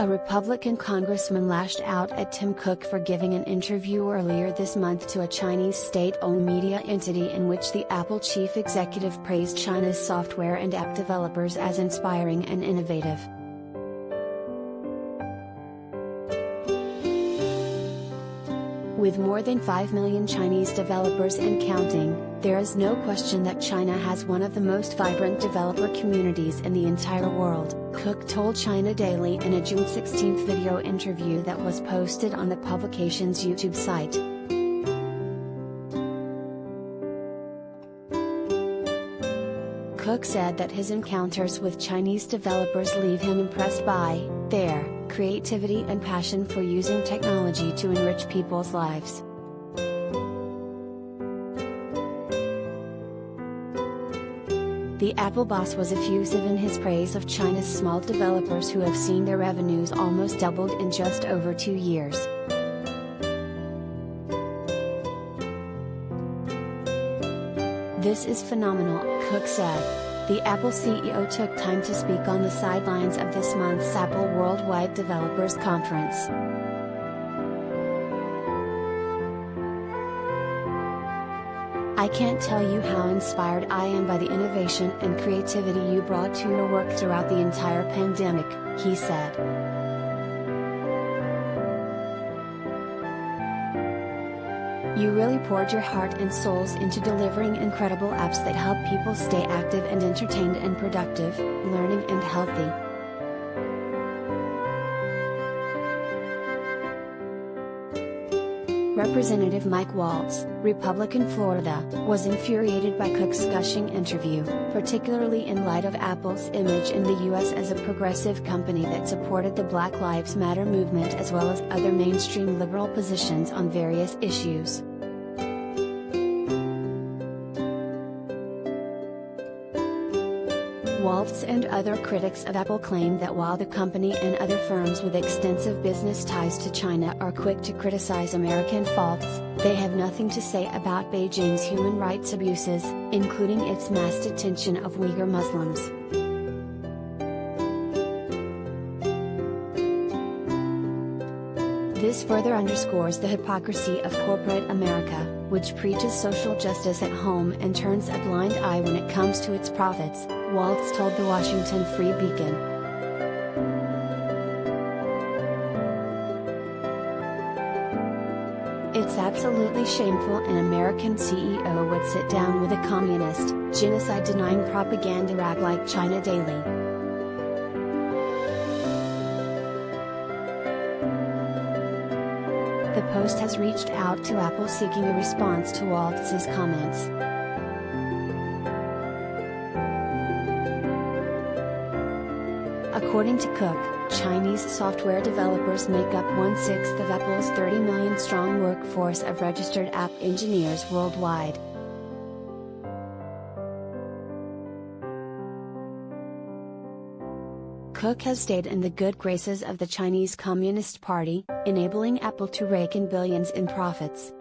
A Republican congressman lashed out at Tim Cook for giving an interview earlier this month to a Chinese state-owned media entity in which the Apple chief executive praised China's software and app developers as inspiring and innovative. With more than 5 million Chinese developers and counting, there is no question that China has one of the most vibrant developer communities in the entire world, Cook told China Daily in a June 16 video interview that was posted on the publication's YouTube site. Cook said that his encounters with Chinese developers leave him impressed by their creativity and passion for using technology to enrich people's lives. The Apple boss was effusive in his praise of China's small developers who have seen their revenues almost doubled in just over 2 years. "This is phenomenal," Cook said. The Apple CEO took time to speak on the sidelines of this month's Apple Worldwide Developers Conference. "I can't tell you how inspired I am by the innovation and creativity you brought to your work throughout the entire pandemic," he said. "You really poured your heart and souls into delivering incredible apps that help people stay active and entertained and productive, learning and healthy." Representative Mike Waltz, Republican Florida, was infuriated by Cook's gushing interview, particularly in light of Apple's image in the U.S. as a progressive company that supported the Black Lives Matter movement as well as other mainstream liberal positions on various issues. Waltz and other critics of Apple claim that while the company and other firms with extensive business ties to China are quick to criticize American faults, they have nothing to say about Beijing's human rights abuses, including its mass detention of Uyghur Muslims. This further underscores the hypocrisy of corporate America, which preaches social justice at home and turns a blind eye when it comes to its profits, Waltz told the Washington Free Beacon. "It's absolutely shameful an American CEO would sit down with a communist, genocide-denying propaganda rag like China Daily." The Post has reached out to Apple seeking a response to Waltz's comments. According to Cook, Chinese software developers make up 1/6 of Apple's 30 million-strong workforce of registered app engineers worldwide. Cook has stayed in the good graces of the Chinese Communist Party, enabling Apple to rake in billions in profits.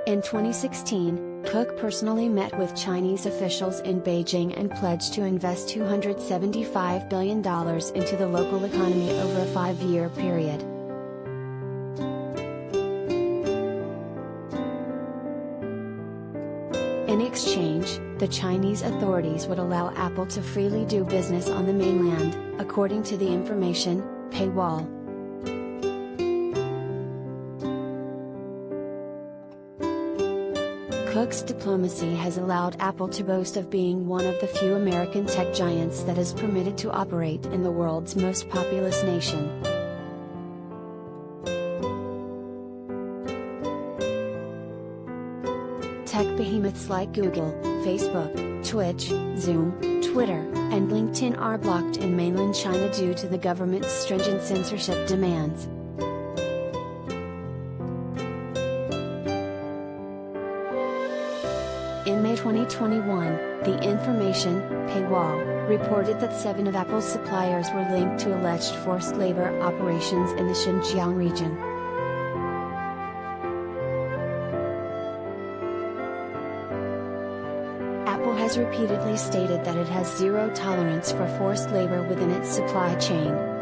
In 2016, Cook personally met with Chinese officials in Beijing and pledged to invest $275 billion into the local economy over a 5-year period. In exchange, the Chinese authorities would allow Apple to freely do business on the mainland, according to the information paywall. Cook's diplomacy has allowed Apple to boast of being one of the few American tech giants that is permitted to operate in the world's most populous nation. Tech behemoths like Google, Facebook, Twitch, Zoom, Twitter, and LinkedIn are blocked in mainland China due to the government's stringent censorship demands. In May 2021, the information paywall reported that 7 of Apple's suppliers were linked to alleged forced labor operations in the Xinjiang region. Apple has has repeatedly stated that it has zero tolerance for forced labor within its supply chain.